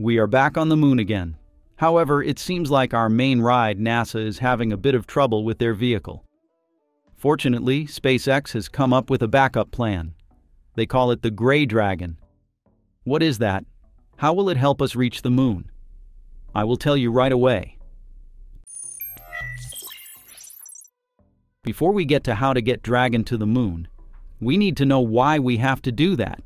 We are back on the moon again. However, it seems like our main ride, NASA, is having a bit of trouble with their vehicle. Fortunately, SpaceX has come up with a backup plan. They call it the Gray Dragon. What is that? How will it help us reach the moon? I will tell you right away. Before we get to how to get Dragon to the moon, we need to know why we have to do that.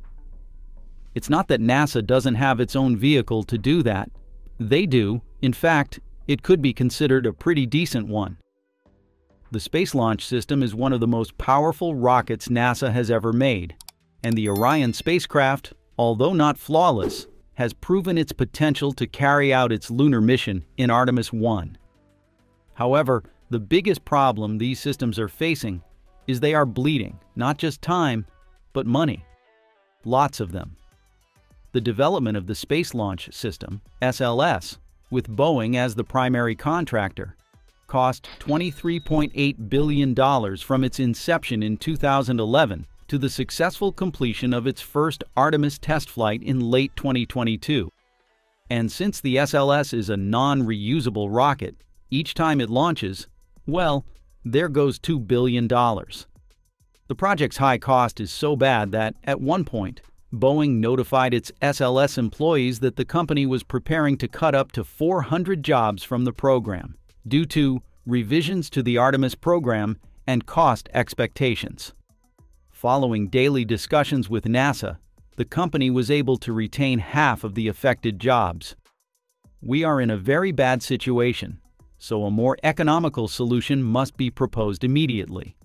It's not that NASA doesn't have its own vehicle to do that. They do. In fact, it could be considered a pretty decent one. The Space Launch System is one of the most powerful rockets NASA has ever made, and the Orion spacecraft, although not flawless, has proven its potential to carry out its lunar mission in Artemis 1. However, the biggest problem these systems are facing is they are bleeding not just time, but money. Lots of them. The development of the Space Launch System, SLS, with Boeing as the primary contractor, cost $23.8 billion from its inception in 2011 to the successful completion of its first Artemis test flight in late 2022. And since the SLS is a non-reusable rocket, each time it launches, well, there goes $2 billion. The project's high cost is so bad that, at one point, Boeing notified its SLS employees that the company was preparing to cut up to 400 jobs from the program due to revisions to the Artemis program and cost expectations. Following daily discussions with NASA, the company was able to retain half of the affected jobs. We are in a very bad situation, so a more economical solution must be proposed immediately.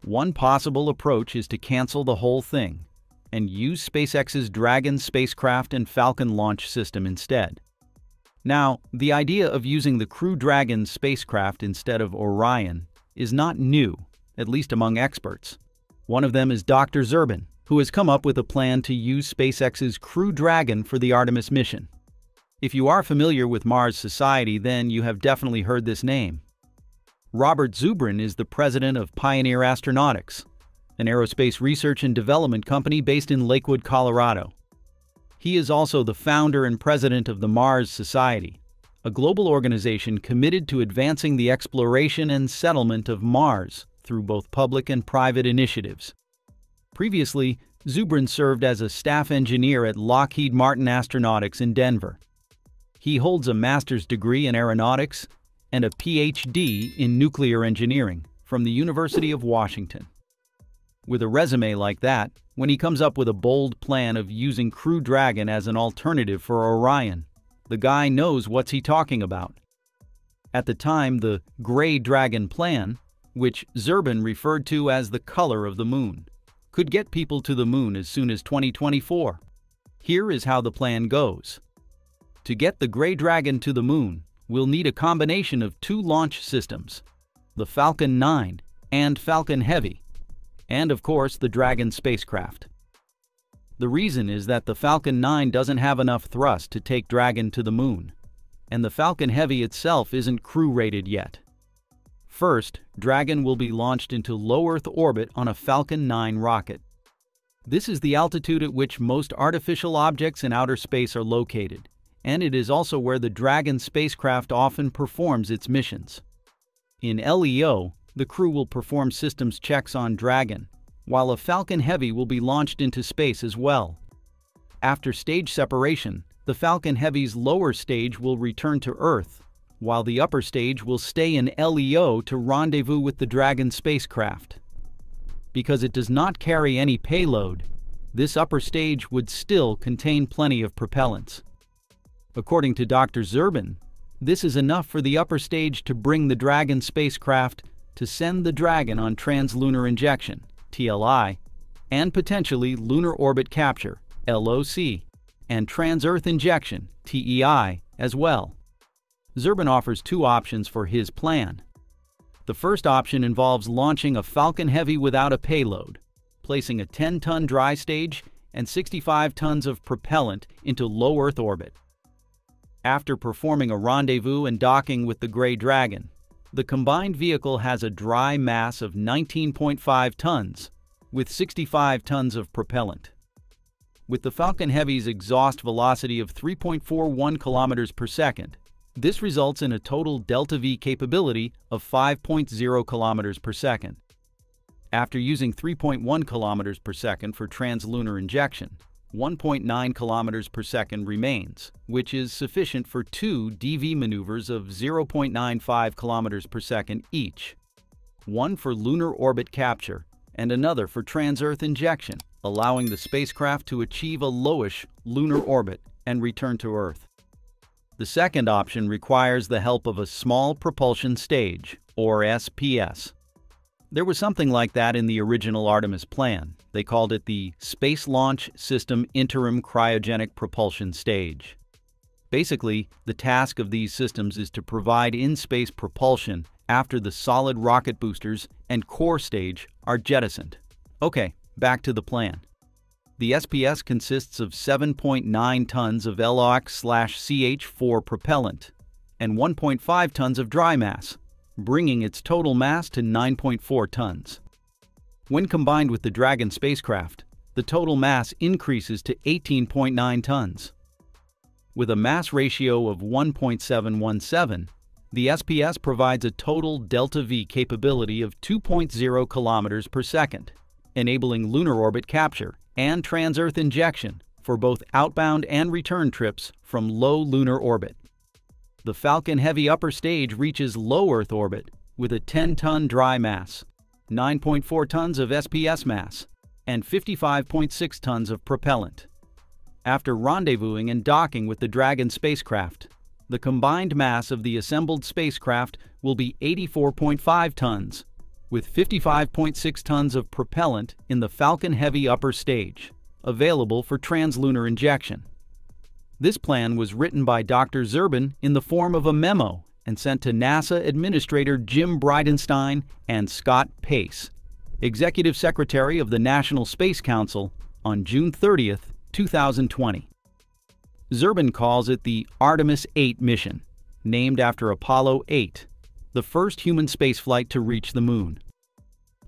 One possible approach is to cancel the whole thing and use SpaceX's Dragon spacecraft and Falcon launch system instead. Now, the idea of using the Crew Dragon spacecraft instead of Orion is not new, at least among experts. One of them is Dr. Zurbin, who has come up with a plan to use SpaceX's Crew Dragon for the Artemis mission. If you are familiar with Mars Society, then you have definitely heard this name. Robert Zurbin is the president of Pioneer Astronautics, an aerospace research and development company based in Lakewood, Colorado. He is also the founder and president of the Mars Society, a global organization committed to advancing the exploration and settlement of Mars through both public and private initiatives. Previously, Zurbin served as a staff engineer at Lockheed Martin Astronautics in Denver. He holds a master's degree in aeronautics and a PhD in nuclear engineering from the University of Washington. With a resume like that, when he comes up with a bold plan of using Crew Dragon as an alternative for Orion, the guy knows what's he talking about. At the time, the Gray Dragon plan, which Zurbin referred to as the color of the moon, could get people to the moon as soon as 2024. Here is how the plan goes. To get the Gray Dragon to the moon, we'll need a combination of two launch systems, the Falcon 9 and Falcon Heavy, and of course the Dragon spacecraft. The reason is that the Falcon 9 doesn't have enough thrust to take Dragon to the moon, and the Falcon Heavy itself isn't crew-rated yet. First, Dragon will be launched into low Earth orbit on a Falcon 9 rocket. This is the altitude at which most artificial objects in outer space are located, and it is also where the Dragon spacecraft often performs its missions. In LEO, the crew will perform systems checks on Dragon, while a Falcon Heavy will be launched into space as well. After stage separation, the Falcon Heavy's lower stage will return to Earth, while the upper stage will stay in LEO to rendezvous with the Dragon spacecraft. Because it does not carry any payload, this upper stage would still contain plenty of propellants. According to Dr. Zurbin, this is enough for the upper stage to bring the Dragon spacecraft to send the Dragon on translunar injection, TLI, and potentially lunar orbit capture, LOC, and trans-Earth injection, TEI, as well. Zurbin offers two options for his plan. The first option involves launching a Falcon Heavy without a payload, placing a 10-ton dry stage and 65 tons of propellant into low Earth orbit. After performing a rendezvous and docking with the Gray Dragon, the combined vehicle has a dry mass of 19.5 tons, with 65 tons of propellant. With the Falcon Heavy's exhaust velocity of 3.41 kilometers per second, this results in a total delta-v capability of 5.0 kilometers per second. After using 3.1 kilometers per second for translunar injection, 1.9 kilometers per second remains, which is sufficient for 2 DV maneuvers of 0.95 kilometers per second each, one for lunar orbit capture and another for trans-Earth injection, allowing the spacecraft to achieve a lowish lunar orbit and return to Earth. The second option requires the help of a small propulsion stage, or SPS. There was something like that in the original Artemis plan. They called it the Space Launch System Interim Cryogenic Propulsion Stage. Basically, the task of these systems is to provide in-space propulsion after the solid rocket boosters and core stage are jettisoned. Okay, back to the plan. The SPS consists of 7.9 tons of LOX/CH4 propellant and 1.5 tons of dry mass, bringing its total mass to 9.4 tons. When combined with the Dragon spacecraft, the total mass increases to 18.9 tons. With a mass ratio of 1.717, the SPS provides a total delta-v capability of 2.0 kilometers per second, enabling lunar orbit capture and trans-Earth injection for both outbound and return trips from low lunar orbit. The Falcon Heavy upper stage reaches low Earth orbit with a 10-ton dry mass, 9.4 tons of SPS mass, and 55.6 tons of propellant. After rendezvousing and docking with the Dragon spacecraft, the combined mass of the assembled spacecraft will be 84.5 tons, with 55.6 tons of propellant in the Falcon Heavy upper stage, available for translunar injection. This plan was written by Dr. Zurbin in the form of a memo and sent to NASA Administrator Jim Bridenstine and Scott Pace, Executive Secretary of the National Space Council, on June 30, 2020. Zurbin calls it the Artemis 8 mission, named after Apollo 8, the first human spaceflight to reach the Moon.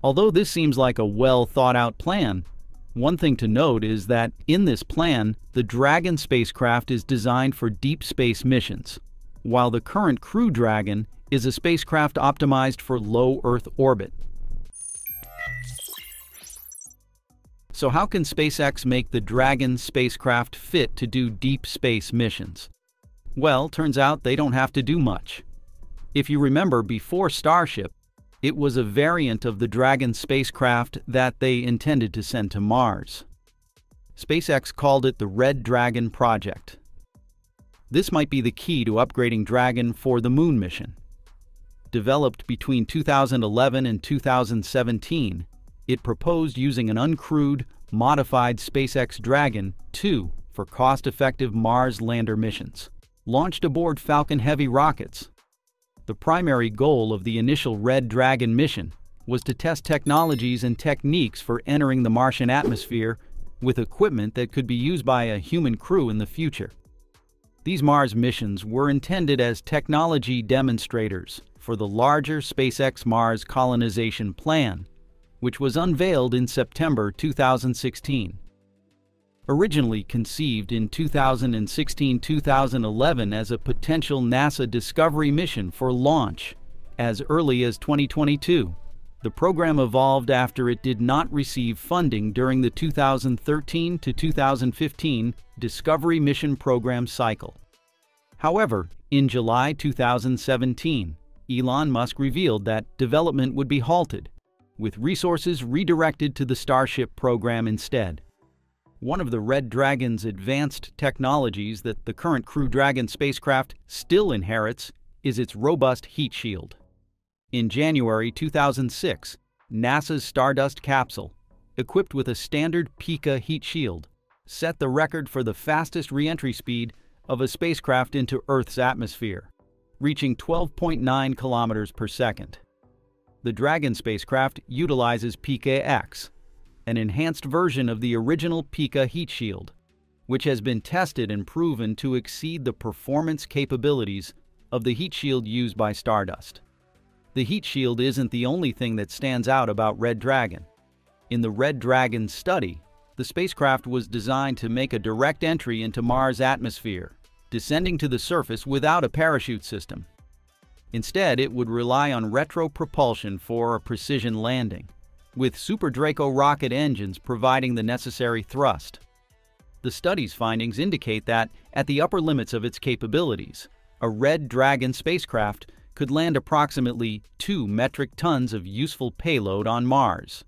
Although this seems like a well-thought-out plan, one thing to note is that in this plan, the Dragon spacecraft is designed for deep space missions, while the current Crew Dragon is a spacecraft optimized for low Earth orbit. So how can SpaceX make the Dragon spacecraft fit to do deep space missions? Well, turns out they don't have to do much. If you remember, before Starship, it was a variant of the Dragon spacecraft that they intended to send to Mars. SpaceX called it the Red Dragon project. This might be the key to upgrading Dragon for the Moon mission. Developed between 2011 and 2017, it proposed using an uncrewed, modified SpaceX Dragon 2 for cost-effective Mars lander missions, launched aboard Falcon Heavy rockets. The primary goal of the initial Red Dragon mission was to test technologies and techniques for entering the Martian atmosphere with equipment that could be used by a human crew in the future. These Mars missions were intended as technology demonstrators for the larger SpaceX Mars colonization plan, which was unveiled in September 2016. Originally conceived in 2016-2011 as a potential NASA Discovery mission for launch as early as 2022, the program evolved after it did not receive funding during the 2013 to 2015 Discovery Mission Program cycle. However, in July 2017, Elon Musk revealed that development would be halted, with resources redirected to the Starship program instead. One of the Red Dragon's advanced technologies that the current Crew Dragon spacecraft still inherits is its robust heat shield. In January 2006, NASA's Stardust capsule, equipped with a standard Pika heat shield, set the record for the fastest re-entry speed of a spacecraft into Earth's atmosphere, reaching 12.9 kilometers per second. The Dragon spacecraft utilizes Pika X, an enhanced version of the original Pika heat shield, which has been tested and proven to exceed the performance capabilities of the heat shield used by Stardust. The heat shield isn't the only thing that stands out about Red Dragon. In the Red Dragon study, The spacecraft was designed to make a direct entry into Mars' atmosphere, descending to the surface without a parachute system. Instead, it would rely on retro-propulsion for a precision landing, with Super Draco rocket engines providing the necessary thrust. The study's findings indicate that, at the upper limits of its capabilities, a Red Dragon spacecraft could land approximately 2 metric tons of useful payload on Mars,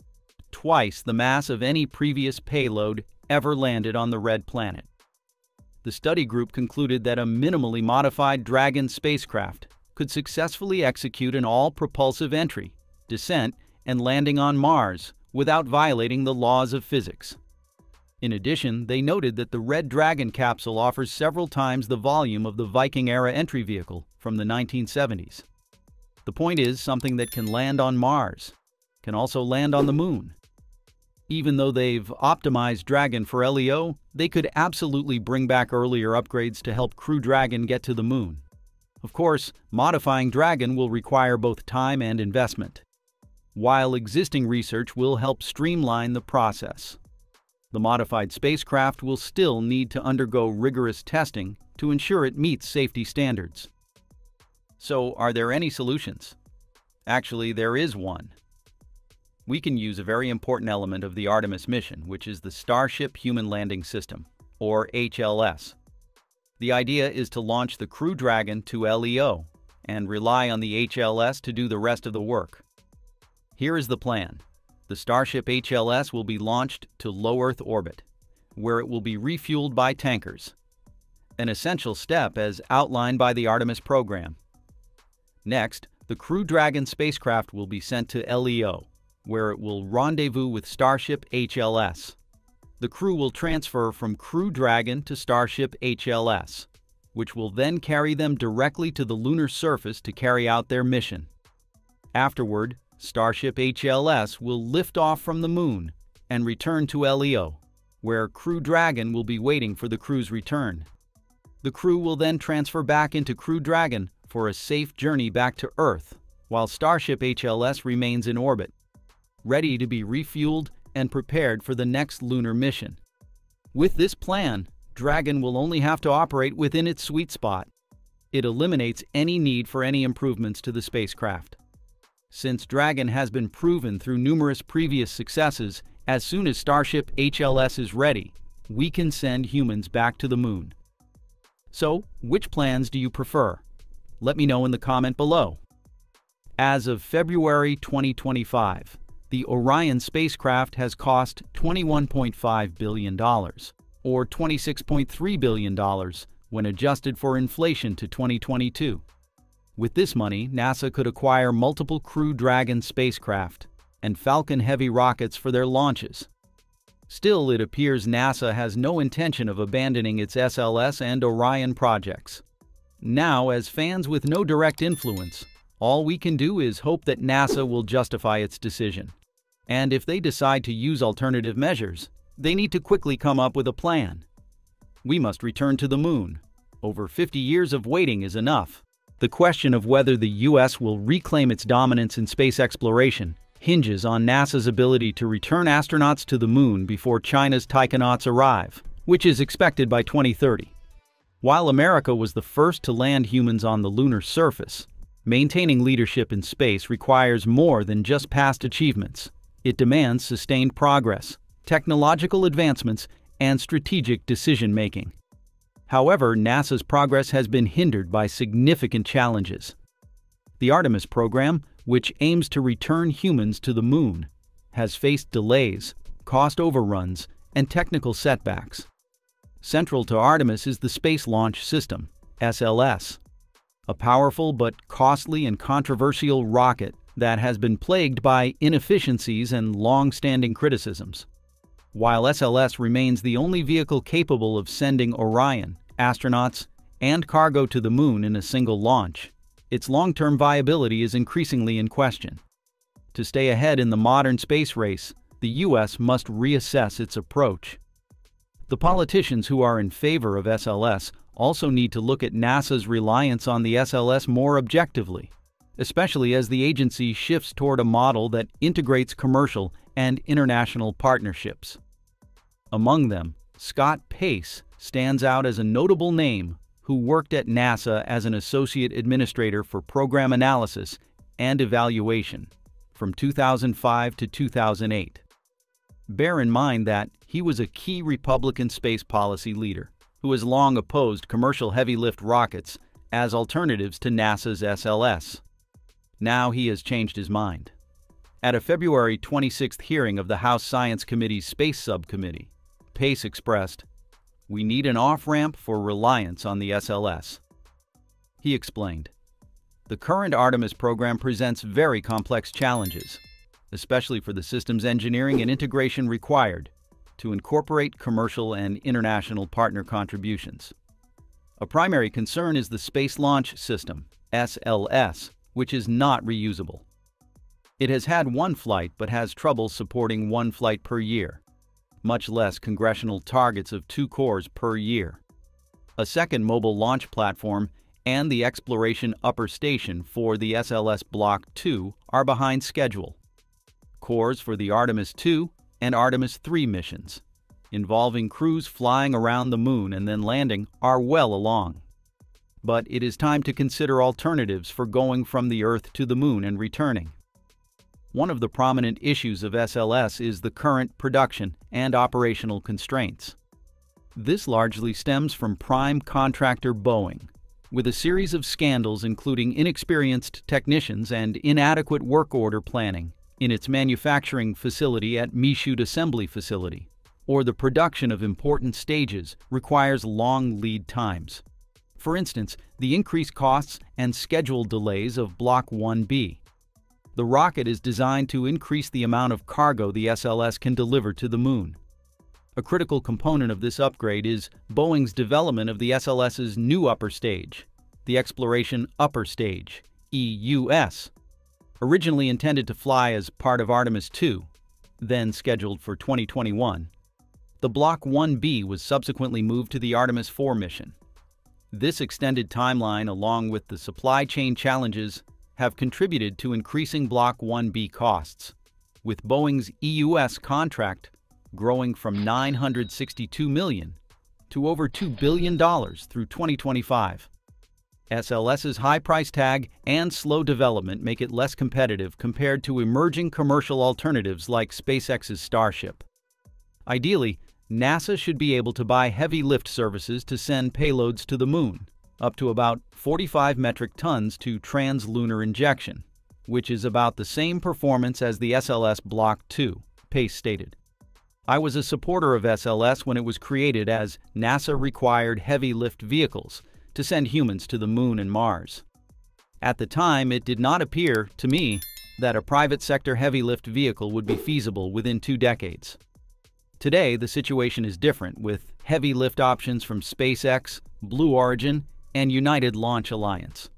twice the mass of any previous payload ever landed on the Red Planet. The study group concluded that a minimally modified Dragon spacecraft could successfully execute an all-propulsive entry, descent, and landing on Mars without violating the laws of physics. In addition, they noted that the Red Dragon capsule offers several times the volume of the Viking-era entry vehicle from the 1970s. The point is, something that can land on Mars can also land on the Moon. Even though they've optimized Dragon for LEO, they could absolutely bring back earlier upgrades to help Crew Dragon get to the Moon. Of course, modifying Dragon will require both time and investment, while existing research will help streamline the process. The modified spacecraft will still need to undergo rigorous testing to ensure it meets safety standards. So, are there any solutions? Actually, there is one. We can use a very important element of the Artemis mission, which is the Starship Human Landing System, or HLS. The idea is to launch the Crew Dragon to LEO and rely on the HLS to do the rest of the work. Here is the plan. The Starship HLS will be launched to low Earth orbit, where it will be refueled by tankers, an essential step as outlined by the Artemis program. Next, the Crew Dragon spacecraft will be sent to LEO, where it will rendezvous with Starship HLS. The crew will transfer from Crew Dragon to Starship HLS, which will then carry them directly to the lunar surface to carry out their mission. Afterward, Starship HLS will lift off from the Moon and return to LEO, where Crew Dragon will be waiting for the crew's return. The crew will then transfer back into Crew Dragon for a safe journey back to Earth, while Starship HLS remains in orbit, ready to be refueled and prepared for the next lunar mission. With this plan, Dragon will only have to operate within its sweet spot. It eliminates any need for any improvements to the spacecraft. Since Dragon has been proven through numerous previous successes, as soon as Starship HLS is ready, we can send humans back to the Moon. So, which plans do you prefer? Let me know in the comment below. As of February 2025, the Orion spacecraft has cost $21.5 billion, or $26.3 billion when adjusted for inflation to 2022. With this money, NASA could acquire multiple Crew Dragon spacecraft and Falcon Heavy rockets for their launches. Still, it appears NASA has no intention of abandoning its SLS and Orion projects. Now, as fans with no direct influence, all we can do is hope that NASA will justify its decision. And if they decide to use alternative measures, they need to quickly come up with a plan. We must return to the Moon. Over 50 years of waiting is enough. The question of whether the U.S. will reclaim its dominance in space exploration hinges on NASA's ability to return astronauts to the Moon before China's taikonauts arrive, which is expected by 2030. While America was the first to land humans on the lunar surface, maintaining leadership in space requires more than just past achievements. It demands sustained progress, technological advancements, and strategic decision-making. However, NASA's progress has been hindered by significant challenges. The Artemis program, which aims to return humans to the Moon, has faced delays, cost overruns, and technical setbacks. Central to Artemis is the Space Launch System, SLS, a powerful but costly and controversial rocket that has been plagued by inefficiencies and long-standing criticisms. While SLS remains the only vehicle capable of sending Orion, astronauts, and cargo to the Moon in a single launch, its long-term viability is increasingly in question. To stay ahead in the modern space race, the U.S. must reassess its approach. The politicians who are in favor of SLS also need to look at NASA's reliance on the SLS more objectively, especially as the agency shifts toward a model that integrates commercial and international partnerships. Among them, Scott Pace stands out as a notable name who worked at NASA as an associate administrator for program analysis and evaluation from 2005 to 2008. Bear in mind that he was a key Republican space policy leader who has long opposed commercial heavy-lift rockets as alternatives to NASA's SLS. Now he has changed his mind. At a February 26th hearing of the House Science Committee's Space Subcommittee, Pace expressed, "We need an off-ramp for reliance on the SLS." He explained, "The current Artemis program presents very complex challenges, especially for the systems engineering and integration required to incorporate commercial and international partner contributions. A primary concern is the Space Launch System, SLS, which is not reusable. It has had one flight but has trouble supporting one flight per year, much less congressional targets of 2 cores per year. A second mobile launch platform and the exploration upper station for the SLS Block 2 are behind schedule. Cores for the Artemis 2 and Artemis 3 missions, involving crews flying around the Moon and then landing, are well along. But it is time to consider alternatives for going from the Earth to the Moon and returning. One of the prominent issues of SLS is the current production and operational constraints. This largely stems from prime contractor Boeing, with a series of scandals including inexperienced technicians and inadequate work order planning in its manufacturing facility at Michoud Assembly Facility, or the production of important stages requires long lead times. For instance, the increased costs and schedule delays of Block 1B. The rocket is designed to increase the amount of cargo the SLS can deliver to the Moon. A critical component of this upgrade is Boeing's development of the SLS's new upper stage, the Exploration Upper Stage, EUS. Originally intended to fly as part of Artemis 2, then scheduled for 2021, the Block 1B was subsequently moved to the Artemis 4 mission. This extended timeline, along with the supply chain challenges, have contributed to increasing Block 1B costs, with Boeing's EUS contract growing from $962 million to over $2 billion through 2025. SLS's high price tag and slow development make it less competitive compared to emerging commercial alternatives like SpaceX's Starship. Ideally, NASA should be able to buy heavy lift services to send payloads to the Moon, up to about 45 metric tons to trans-lunar injection, which is about the same performance as the SLS Block 2, Pace stated. "I was a supporter of SLS when it was created as NASA-required heavy lift vehicles to send humans to the Moon and Mars. At the time, it did not appear, to me, that a private sector heavy lift vehicle would be feasible within 2 decades. Today, the situation is different, with heavy lift options from SpaceX, Blue Origin, and United Launch Alliance.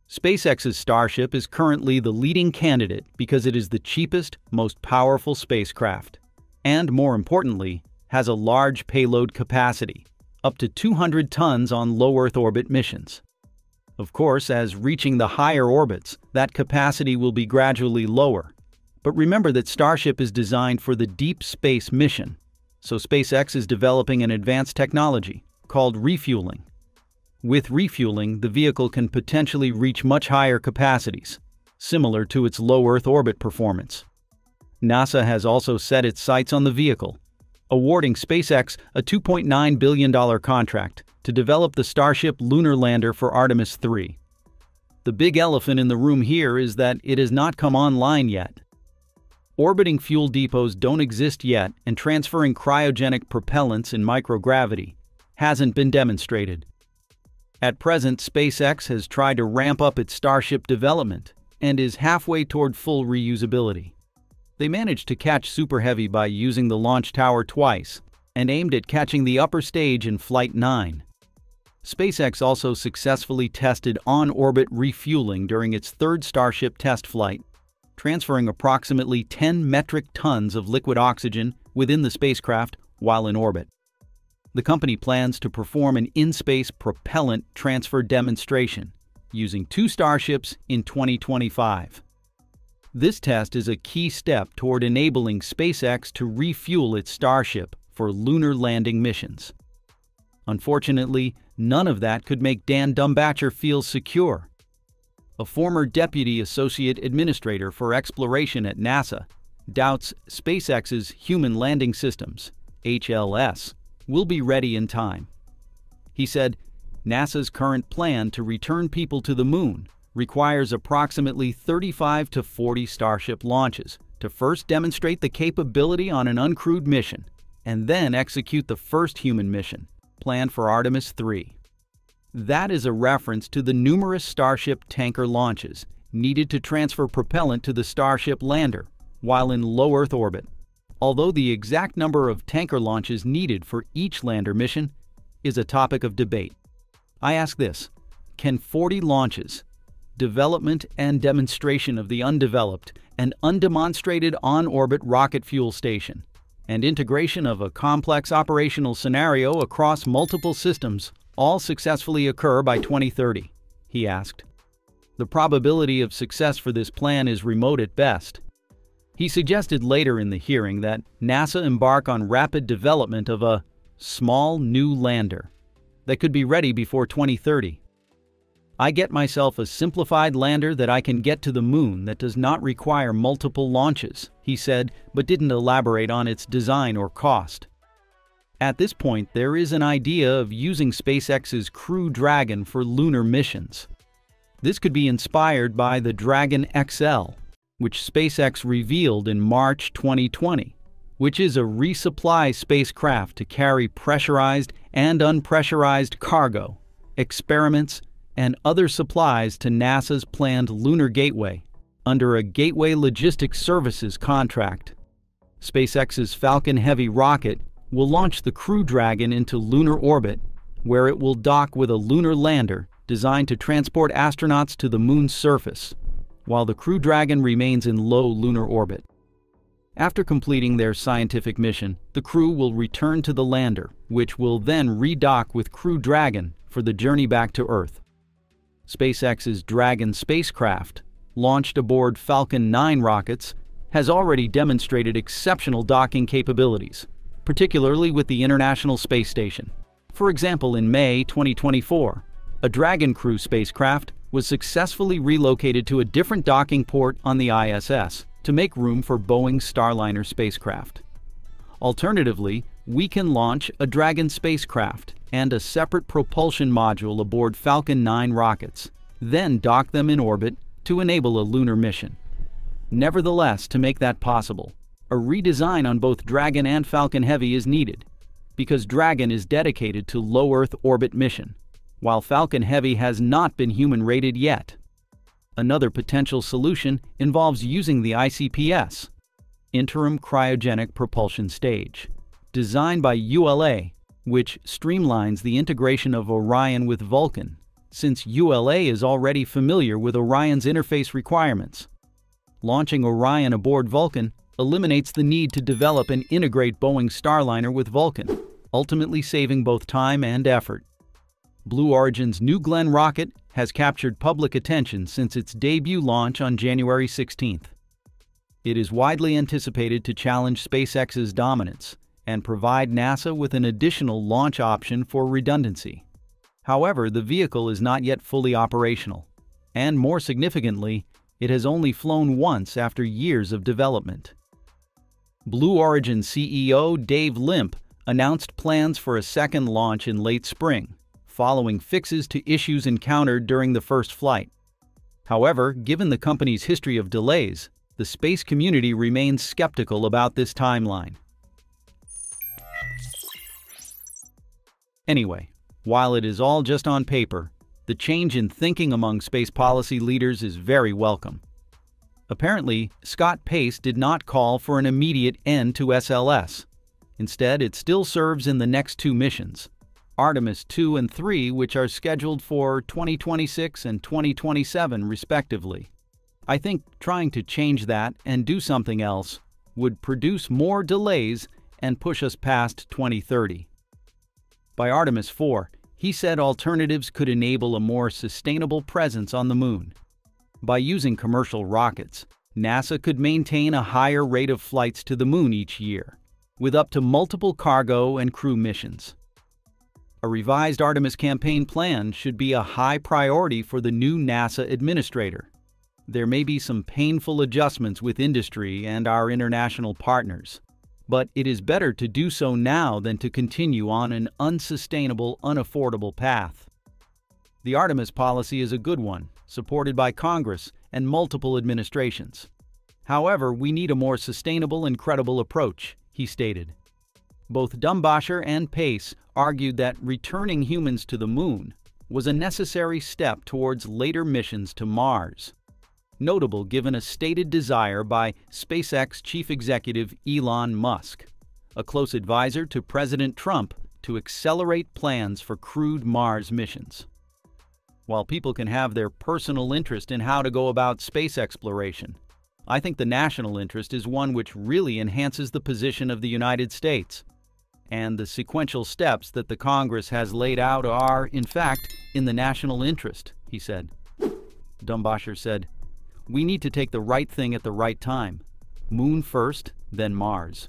SpaceX's Starship is currently the leading candidate because it is the cheapest, most powerful spacecraft, and more importantly, has a large payload capacity, up to 200 tons on low Earth orbit missions. Of course, as reaching the higher orbits, that capacity will be gradually lower. But remember that Starship is designed for the deep space mission, so SpaceX is developing an advanced technology called refueling. With refueling, the vehicle can potentially reach much higher capacities, similar to its low Earth orbit performance. NASA has also set its sights on the vehicle, awarding SpaceX a $2.9 billion contract to develop the Starship lunar lander for Artemis 3. The big elephant in the room here is that it has not come online yet. Orbiting fuel depots don't exist yet, and transferring cryogenic propellants in microgravity hasn't been demonstrated. At present, SpaceX has tried to ramp up its Starship development and is halfway toward full reusability. They managed to catch Super Heavy by using the launch tower twice and aimed at catching the upper stage in Flight 9. SpaceX also successfully tested on-orbit refueling during its third Starship test flight, transferring approximately 10 metric tons of liquid oxygen within the spacecraft while in orbit. The company plans to perform an in-space propellant transfer demonstration using 2 Starships in 2025. This test is a key step toward enabling SpaceX to refuel its Starship for lunar landing missions. Unfortunately, none of that could make Dan Dumbatcher feel secure. A former Deputy Associate Administrator for Exploration at NASA doubts SpaceX's Human Landing Systems, HLS, will be ready in time. He said, NASA's current plan to return people to the Moon requires approximately 35 to 40 Starship launches to first demonstrate the capability on an uncrewed mission and then execute the first human mission, planned for Artemis 3. That is a reference to the numerous Starship tanker launches needed to transfer propellant to the Starship lander while in low Earth orbit, although the exact number of tanker launches needed for each lander mission is a topic of debate. I ask this: can 40 launches, development and demonstration of the undeveloped and undemonstrated on-orbit rocket fuel station, and integration of a complex operational scenario across multiple systems all successfully occur by 2030? He asked. The probability of success for this plan is remote at best. He suggested later in the hearing that NASA embark on rapid development of a small new lander that could be ready before 2030. I get myself a simplified lander that I can get to the Moon that does not require multiple launches, he said, but didn't elaborate on its design or cost. At this point, there is an idea of using SpaceX's Crew Dragon for lunar missions. This could be inspired by the Dragon XL, which SpaceX revealed in March 2020, which is a resupply spacecraft to carry pressurized and unpressurized cargo, experiments, and other supplies to NASA's planned Lunar Gateway under a Gateway Logistics Services contract. SpaceX's Falcon Heavy rocket will launch the Crew Dragon into lunar orbit, where it will dock with a lunar lander designed to transport astronauts to the Moon's surface, while the Crew Dragon remains in low lunar orbit. After completing their scientific mission, the crew will return to the lander, which will then redock with Crew Dragon for the journey back to Earth. SpaceX's Dragon spacecraft, launched aboard Falcon 9 rockets, has already demonstrated exceptional docking capabilities, particularly with the International Space Station. For example, in May 2024, a Dragon crew spacecraft was successfully relocated to a different docking port on the ISS to make room for Boeing's Starliner spacecraft. Alternatively, we can launch a Dragon spacecraft and a separate propulsion module aboard Falcon 9 rockets, then dock them in orbit to enable a lunar mission. Nevertheless, to make that possible, a redesign on both Dragon and Falcon Heavy is needed, because Dragon is dedicated to low Earth orbit mission, while Falcon Heavy has not been human-rated yet. Another potential solution involves using the ICPS, Interim Cryogenic Propulsion Stage, designed by ULA, which streamlines the integration of Orion with Vulcan, since ULA is already familiar with Orion's interface requirements. Launching Orion aboard Vulcan eliminates the need to develop and integrate Boeing's Starliner with Vulcan, ultimately saving both time and effort. Blue Origin's New Glenn rocket has captured public attention since its debut launch on January 16th. It is widely anticipated to challenge SpaceX's dominance and provide NASA with an additional launch option for redundancy. However, the vehicle is not yet fully operational, and more significantly, it has only flown once after years of development. Blue Origin CEO Dave Limp announced plans for a second launch in late spring, following fixes to issues encountered during the first flight. However, given the company's history of delays, the space community remains skeptical about this timeline. Anyway, while it is all just on paper, the change in thinking among space policy leaders is very welcome. Apparently, Scott Pace did not call for an immediate end to SLS. Instead, it still serves in the next two missions, Artemis 2 and 3, which are scheduled for 2026 and 2027 respectively. I think trying to change that and do something else would produce more delays and push us past 2030. By Artemis 4, he said alternatives could enable a more sustainable presence on the Moon. By using commercial rockets, NASA could maintain a higher rate of flights to the Moon each year, with up to multiple cargo and crew missions. A revised Artemis campaign plan should be a high priority for the new NASA administrator. There may be some painful adjustments with industry and our international partners, but it is better to do so now than to continue on an unsustainable, unaffordable path. The Artemis policy is a good one, supported by Congress and multiple administrations. However, we need a more sustainable and credible approach, he stated. Both Dumbacher and Pace argued that returning humans to the Moon was a necessary step towards later missions to Mars. Notable given a stated desire by SpaceX chief executive Elon Musk, a close advisor to President Trump, to accelerate plans for crewed Mars missions. While people can have their personal interest in how to go about space exploration, I think the national interest is one which really enhances the position of the United States. And the sequential steps that the Congress has laid out are, in fact, in the national interest, he said. Dumbacher said, "We need to take the right thing at the right time. Moon first, then Mars."